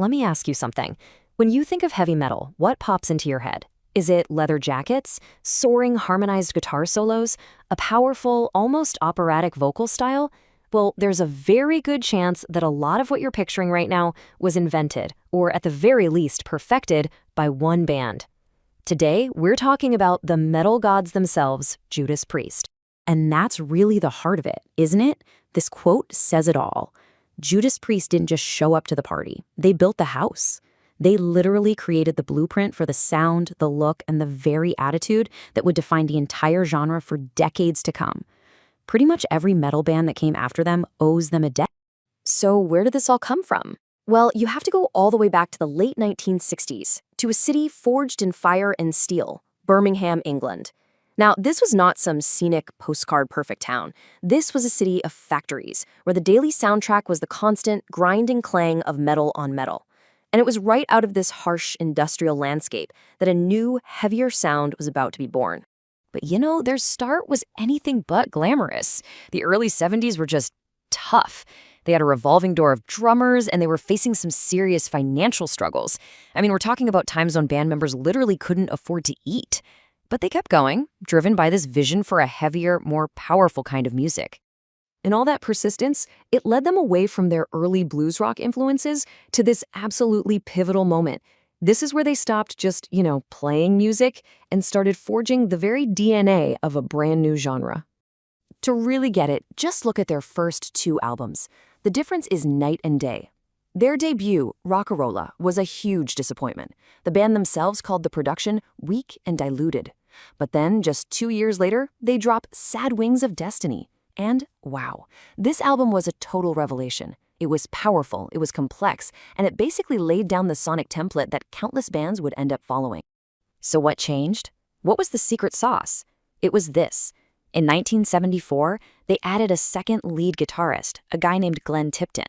let me ask you something. When you think of heavy metal, what pops into your head? Is it leather jackets, soaring harmonized guitar solos, a powerful, almost operatic vocal style? Well, there's a very good chance that a lot of what you're picturing right now was invented, or at the very least perfected, by one band. Today, we're talking about the metal gods themselves, Judas Priest. And that's really the heart of it, isn't it? This quote says it all. Judas Priest didn't just show up to the party. They built the house. They literally created the blueprint for the sound, the look, and the very attitude that would define the entire genre for decades to come. Pretty much every metal band that came after them owes them a debt. So where did this all come from? Well, you have to go all the way back to the late 1960s, to a city forged in fire and steel, Birmingham, England. Now, this was not some scenic, postcard-perfect town. This was a city of factories, where the daily soundtrack was the constant, grinding clang of metal on metal. And it was right out of this harsh industrial landscape that a new, heavier sound was about to be born. But their start was anything but glamorous. The early 70s were just tough. They had a revolving door of drummers, and they were facing some serious financial struggles. I mean, we're talking about times when band members literally couldn't afford to eat. But they kept going, driven by this vision for a heavier, more powerful kind of music. And all that persistence, it led them away from their early blues rock influences to this absolutely pivotal moment. This is where they stopped just, playing music and started forging the very DNA of a brand new genre. To really get it, just look at their first two albums. The difference is night and day. Their debut, Rock'n'Rolla, was a huge disappointment. The band themselves called the production weak and diluted. But then, just 2 years later, they drop Sad Wings of Destiny. And wow, this album was a total revelation. It was powerful, it was complex, and it basically laid down the sonic template that countless bands would end up following. So what changed? What was the secret sauce? It was this. In 1974, they added a second lead guitarist, a guy named Glenn Tipton.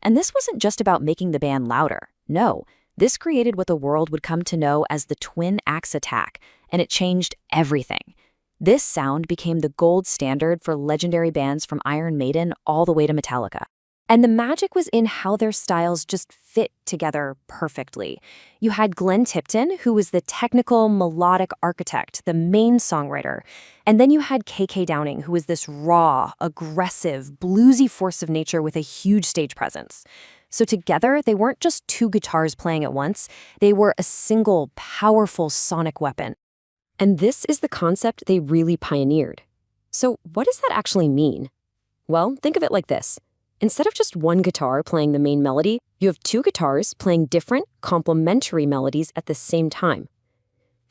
And this wasn't just about making the band louder. No, this created what the world would come to know as the Twin Axe Attack, and it changed everything. This sound became the gold standard for legendary bands from Iron Maiden all the way to Metallica. And the magic was in how their styles just fit together perfectly. You had Glenn Tipton, who was the technical, melodic architect, the main songwriter. And then you had KK Downing, who was this raw, aggressive, bluesy force of nature with a huge stage presence. So together, they weren't just two guitars playing at once. They were a single, powerful sonic weapon. And this is the concept they really pioneered. So what does that actually mean? Well, think of it like this. Instead of just one guitar playing the main melody, you have two guitars playing different, complementary melodies at the same time.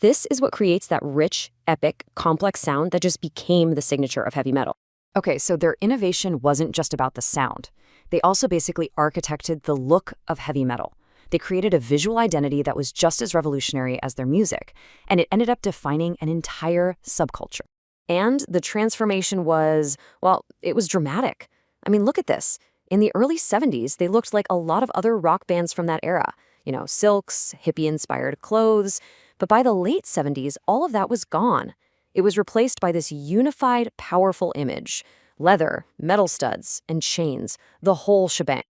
This is what creates that rich, epic, complex sound that just became the signature of heavy metal. Okay, so their innovation wasn't just about the sound. They also basically architected the look of heavy metal. They created a visual identity that was just as revolutionary as their music, and it ended up defining an entire subculture. And the transformation was, well, it was dramatic. I mean, look at this. In the early 70s, they looked like a lot of other rock bands from that era. Silks, hippie-inspired clothes. But by the late 70s, all of that was gone. It was replaced by this unified, powerful image. Leather, metal studs, and chains, the whole shebang.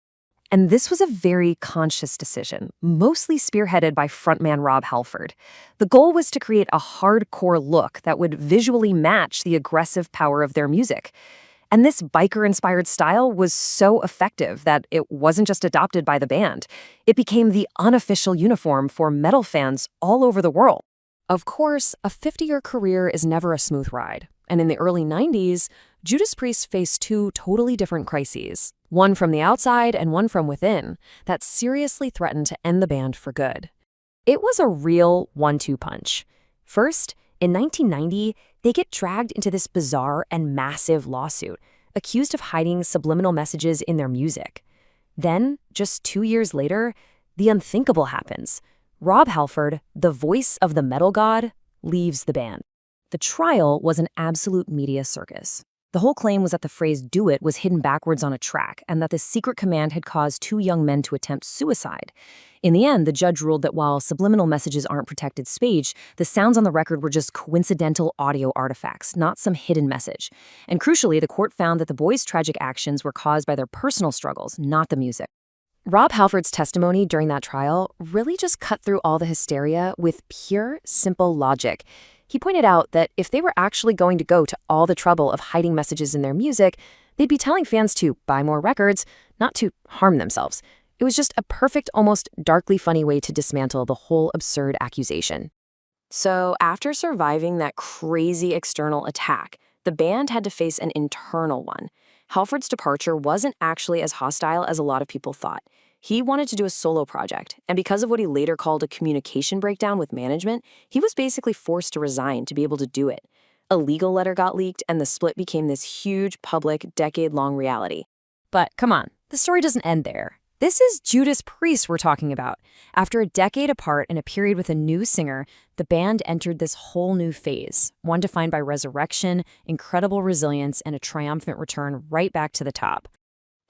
And this was a very conscious decision, mostly spearheaded by frontman Rob Halford. The goal was to create a hardcore look that would visually match the aggressive power of their music. And this biker-inspired style was so effective that it wasn't just adopted by the band. It became the unofficial uniform for metal fans all over the world. Of course, a 50-year career is never a smooth ride. And in the early 90s, Judas Priest faced two totally different crises, one from the outside and one from within, that seriously threatened to end the band for good. It was a real 1-2 punch. First, in 1990, they get dragged into this bizarre and massive lawsuit, accused of hiding subliminal messages in their music. Then, just 2 years later, the unthinkable happens. Rob Halford, the voice of the metal god, leaves the band. The trial was an absolute media circus. The whole claim was that the phrase "do it" was hidden backwards on a track and that the secret command had caused two young men to attempt suicide. In the end, the judge ruled that while subliminal messages aren't protected speech, the sounds on the record were just coincidental audio artifacts, not some hidden message. And crucially, the court found that the boys' tragic actions were caused by their personal struggles, not the music. Rob Halford's testimony during that trial really just cut through all the hysteria with pure, simple logic. He pointed out that if they were actually going to go to all the trouble of hiding messages in their music, they'd be telling fans to buy more records, not to harm themselves. It was just a perfect, almost darkly funny way to dismantle the whole absurd accusation. So, after surviving that crazy external attack, the band had to face an internal one. Halford's departure wasn't actually as hostile as a lot of people thought. He wanted to do a solo project, and because of what he later called a communication breakdown with management, he was basically forced to resign to be able to do it. A legal letter got leaked, and the split became this huge, public, decade-long reality. But come on, the story doesn't end there. This is Judas Priest we're talking about. After a decade apart and a period with a new singer, the band entered this whole new phase, one defined by resurrection, incredible resilience, and a triumphant return right back to the top.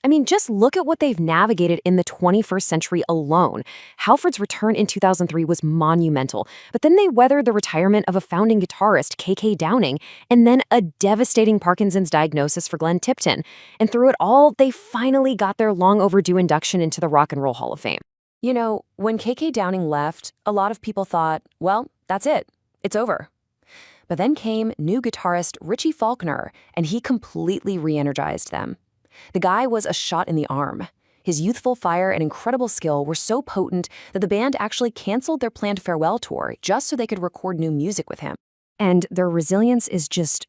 I mean, just look at what they've navigated in the 21st century alone. Halford's return in 2003 was monumental, but then they weathered the retirement of a founding guitarist, KK Downing, and then a devastating Parkinson's diagnosis for Glenn Tipton. And through it all, they finally got their long overdue induction into the Rock and Roll Hall of Fame. You know, when KK Downing left, a lot of people thought, well, that's it. It's over. But then came new guitarist Richie Faulkner, and he completely re-energized them. The guy was a shot in the arm. His youthful fire and incredible skill were so potent that the band actually canceled their planned farewell tour just so they could record new music with him. And their resilience is just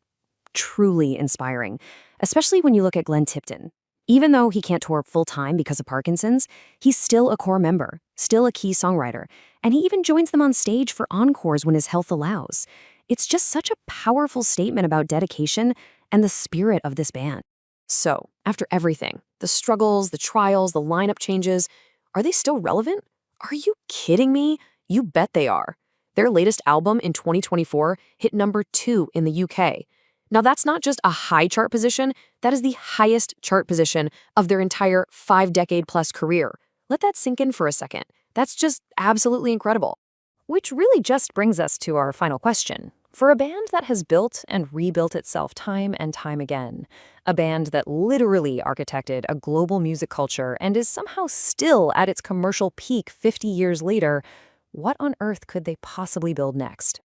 truly inspiring, especially when you look at Glenn Tipton. Even though he can't tour full-time because of Parkinson's, he's still a core member, still a key songwriter, and he even joins them on stage for encores when his health allows. It's just such a powerful statement about dedication and the spirit of this band. So, after everything, the struggles, the trials, the lineup changes, are they still relevant? Are you kidding me? You bet they are. Their latest album in 2024 hit #2 in the UK. Now that's not just a high chart position, that is the highest chart position of their entire 5-decade-plus career. Let that sink in for a second. That's just absolutely incredible. Which really just brings us to our final question. For a band that has built and rebuilt itself time and time again, a band that literally architected a global music culture and is somehow still at its commercial peak 50 years later, what on earth could they possibly build next?